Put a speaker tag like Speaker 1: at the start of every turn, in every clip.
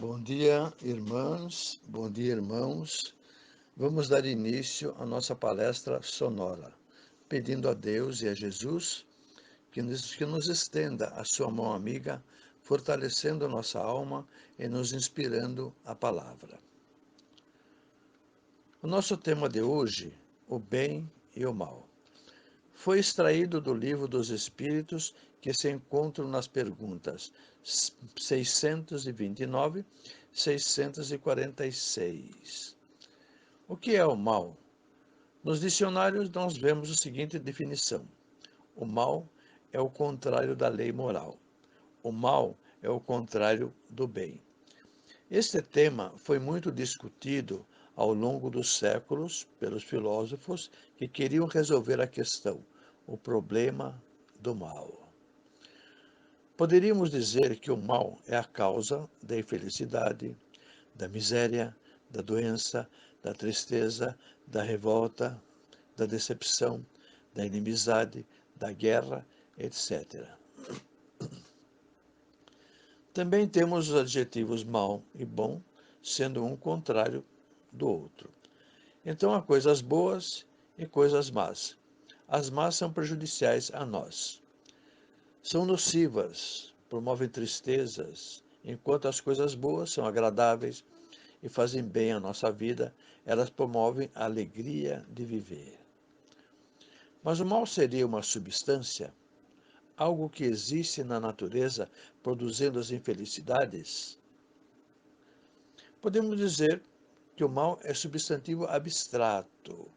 Speaker 1: Bom dia, irmãs, bom dia, irmãos. Vamos dar início à nossa palestra sonora, pedindo a Deus e a Jesus que nos estenda a sua mão amiga, fortalecendo a nossa alma e nos inspirando a palavra. O nosso tema de hoje, o bem e o mal, foi extraído do Livro dos Espíritos, que se encontram nas perguntas 629 e 646. O que é o mal? Nos dicionários nós vemos a seguinte definição: o mal é o contrário da lei moral. O mal é o contrário do bem. Este tema foi muito discutido ao longo dos séculos pelos filósofos que queriam resolver a questão, o problema do mal. Poderíamos dizer que o mal é a causa da infelicidade, da miséria, da doença, da tristeza, da revolta, da decepção, da inimizade, da guerra, etc. Também temos os adjetivos mal e bom, sendo um contrário do outro. Então há coisas boas e coisas más. As más são prejudiciais a nós. São nocivas, promovem tristezas, enquanto as coisas boas são agradáveis e fazem bem à nossa vida, elas promovem a alegria de viver. Mas o mal seria uma substância, algo que existe na natureza produzindo as infelicidades? Podemos dizer que o mal é substantivo abstrato.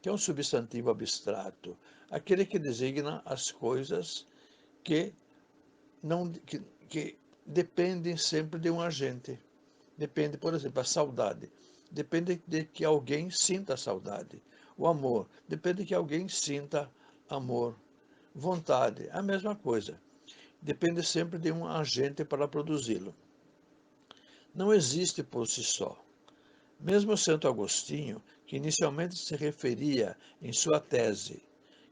Speaker 1: Que é um substantivo abstrato? Aquele que designa as coisas que, não, que dependem sempre de um agente. Depende, por exemplo, a saudade. Depende de que alguém sinta saudade. O amor. Depende de que alguém sinta amor. Vontade. A mesma coisa. Depende sempre de um agente para produzi-lo. Não existe por si só. Mesmo Santo Agostinho, que inicialmente se referia em sua tese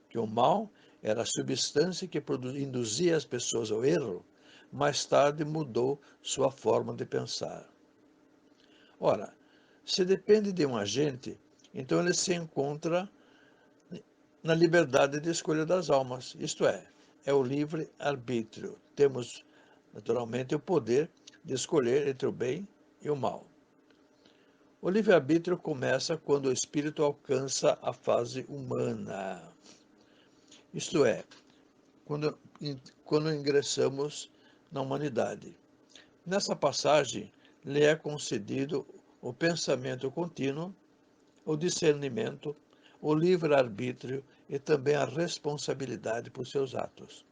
Speaker 1: que o mal era a substância que induzia as pessoas ao erro, mais tarde mudou sua forma de pensar. Ora, se depende de um agente, então ele se encontra na liberdade de escolha das almas, isto é o livre-arbítrio. Temos, naturalmente, o poder de escolher entre o bem e o mal. O livre-arbítrio começa quando o espírito alcança a fase humana, isto é, quando ingressamos na humanidade. Nessa passagem, lhe é concedido o pensamento contínuo, o discernimento, o livre-arbítrio e também a responsabilidade por seus atos.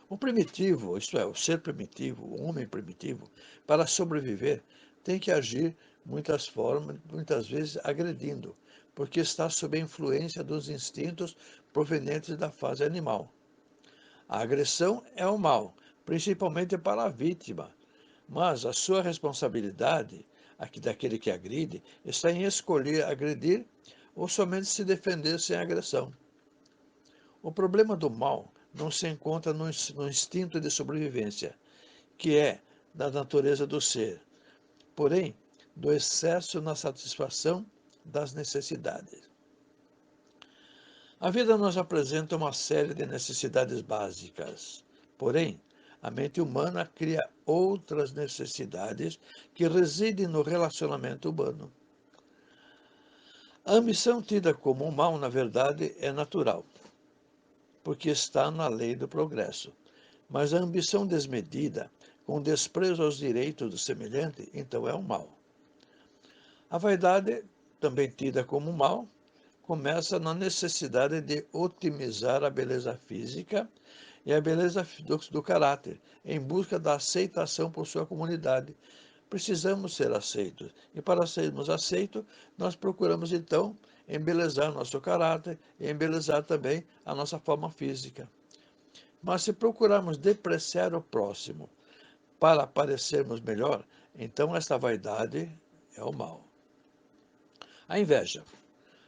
Speaker 1: O primitivo, isto é, o ser primitivo, o homem primitivo, para sobreviver, tem que agir muitas vezes agredindo, porque está sob a influência dos instintos provenientes da fase animal. A agressão é o mal, principalmente para a vítima, mas a sua responsabilidade, aqui daquele que agride, está em escolher agredir ou somente se defender sem agressão. O problema do mal não se encontra no instinto de sobrevivência, que é da natureza do ser, porém, do excesso na satisfação das necessidades. A vida nos apresenta uma série de necessidades básicas, porém, a mente humana cria outras necessidades que residem no relacionamento humano. A ambição tida como um mal, na verdade, é natural, porque está na lei do progresso. Mas a ambição desmedida, com desprezo aos direitos do semelhante, então é um mal. A vaidade, também tida como mal, começa na necessidade de otimizar a beleza física e a beleza do caráter, em busca da aceitação por sua comunidade. Precisamos ser aceitos, e para sermos aceitos, nós procuramos então embelezar nosso caráter e embelezar também a nossa forma física. Mas se procurarmos depreciar o próximo para parecermos melhor, então esta vaidade é o mal. A inveja.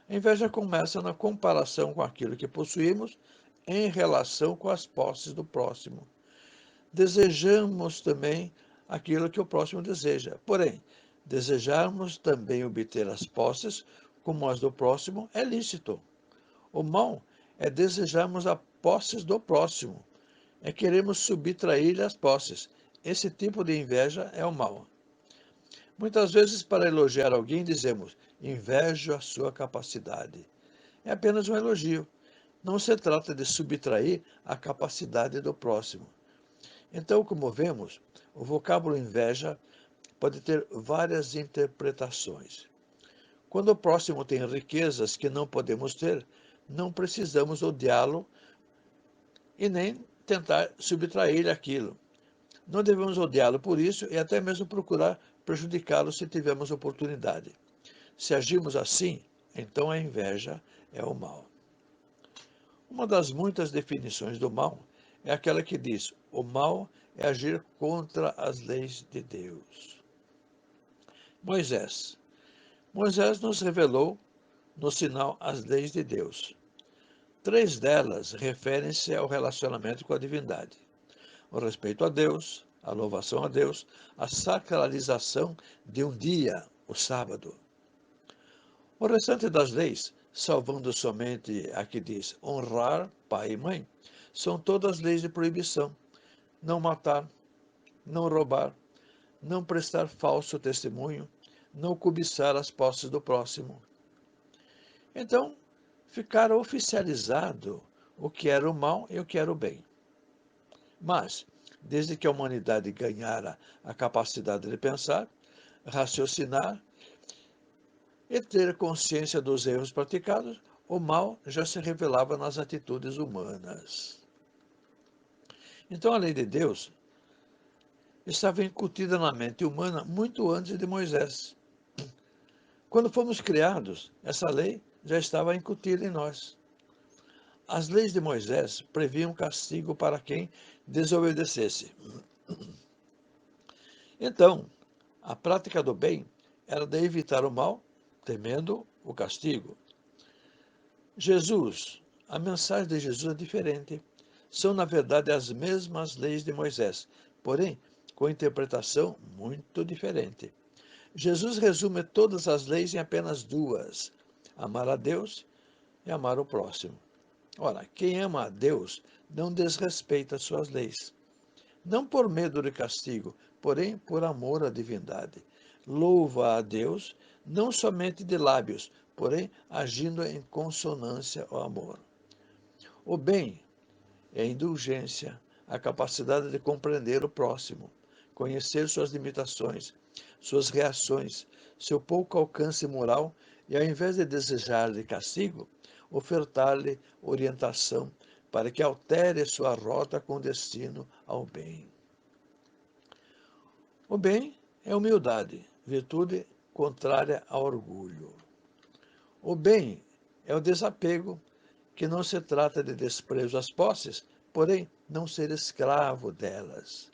Speaker 1: A inveja começa na comparação com aquilo que possuímos em relação com as posses do próximo. Desejamos também aquilo que o próximo deseja. Porém, desejarmos também obter as posses como as do próximo é lícito. O mal é desejarmos as posses do próximo, é queremos subtrair-lhe as posses. Esse tipo de inveja é o mal. Muitas vezes, para elogiar alguém, dizemos: invejo a sua capacidade. É apenas um elogio. Não se trata de subtrair a capacidade do próximo. Então, como vemos, o vocábulo inveja pode ter várias interpretações. Quando o próximo tem riquezas que não podemos ter, não precisamos odiá-lo e nem tentar subtrair aquilo. Não devemos odiá-lo por isso e até mesmo procurar prejudicá-lo se tivermos oportunidade. Se agimos assim, então a inveja é o mal. Uma das muitas definições do mal é aquela que diz: o mal é agir contra as leis de Deus. Moisés. Moisés nos revelou no sinal as leis de Deus. 3 delas referem-se ao relacionamento com a divindade: o respeito a Deus, a louvação a Deus, a sacralização de um dia, o sábado. O restante das leis, salvando somente a que diz honrar pai e mãe, são todas leis de proibição: não matar, não roubar, não prestar falso testemunho, não cobiçar as posses do próximo. Então, ficara oficializado o que era o mal e o que era o bem. Mas, desde que a humanidade ganhara a capacidade de pensar, raciocinar e ter consciência dos erros praticados, o mal já se revelava nas atitudes humanas. Então, a lei de Deus estava incutida na mente humana muito antes de Moisés. Quando fomos criados, essa lei já estava incutida em nós. As leis de Moisés previam castigo para quem desobedecesse. Então, a prática do bem era de evitar o mal, temendo o castigo. Jesus, a mensagem de Jesus é diferente. São, na verdade, as mesmas leis de Moisés, porém, com interpretação muito diferente. Jesus resume todas as leis em apenas 2: amar a Deus e amar o próximo. Ora, quem ama a Deus não desrespeita suas leis, não por medo de castigo, porém por amor à divindade. Louva a Deus, não somente de lábios, porém agindo em consonância ao amor. O bem é a indulgência, a capacidade de compreender o próximo, conhecer suas limitações, suas reações, seu pouco alcance moral e, ao invés de desejar-lhe castigo, ofertar-lhe orientação para que altere sua rota com destino ao bem. O bem é humildade, virtude contrária ao orgulho. O bem é o desapego, que não se trata de desprezo às posses, porém não ser escravo delas.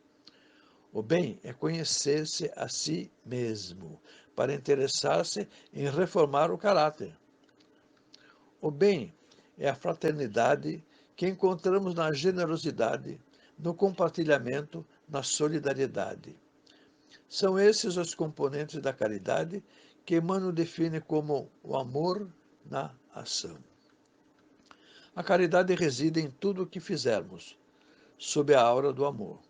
Speaker 1: O bem é conhecer-se a si mesmo, para interessar-se em reformar o caráter. O bem é a fraternidade que encontramos na generosidade, no compartilhamento, na solidariedade. São esses os componentes da caridade que Emmanuel define como o amor na ação. A caridade reside em tudo o que fizermos, sob a aura do amor.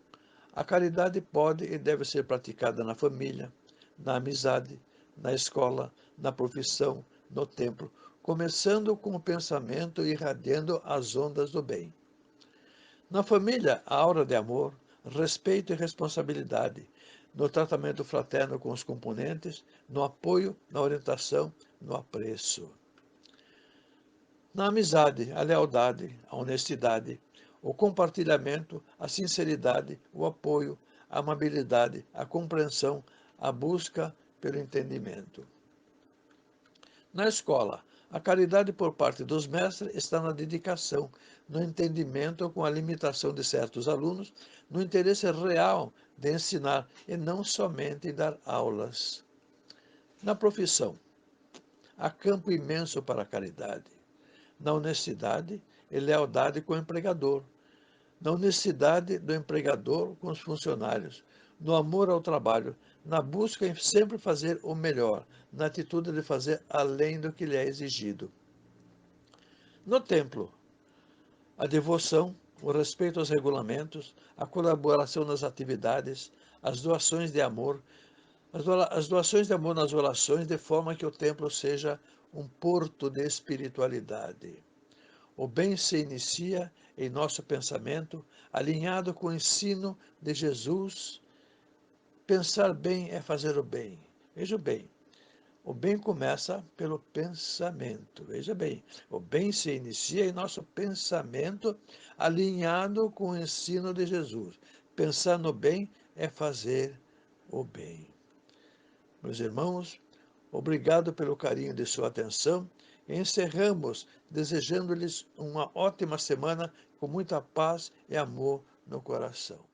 Speaker 1: A caridade pode e deve ser praticada na família, na amizade, na escola, na profissão, no templo, começando com o pensamento e irradiando as ondas do bem. Na família, a aura de amor, respeito e responsabilidade, no tratamento fraterno com os componentes, no apoio, na orientação, no apreço. Na amizade, a lealdade, a honestidade, o compartilhamento, a sinceridade, o apoio, a amabilidade, a compreensão, a busca pelo entendimento. Na escola, a caridade por parte dos mestres está na dedicação, no entendimento com a limitação de certos alunos, no interesse real de ensinar e não somente em dar aulas. Na profissão, há campo imenso para a caridade. Na honestidade e lealdade com o empregador, na honestidade do empregador com os funcionários, no amor ao trabalho, na busca em sempre fazer o melhor, na atitude de fazer além do que lhe é exigido. No templo, a devoção, o respeito aos regulamentos, a colaboração nas atividades, as doações de amor, as doações de amor nas orações, de forma que o templo seja um porto de espiritualidade. O bem se inicia em nosso pensamento, alinhado com o ensino de Jesus. Pensar bem é fazer o bem. Veja bem, o bem começa pelo pensamento. Veja bem, o bem se inicia em nosso pensamento, alinhado com o ensino de Jesus. Pensar no bem é fazer o bem. Meus irmãos, obrigado pelo carinho de sua atenção. Encerramos desejando-lhes uma ótima semana com muita paz e amor no coração.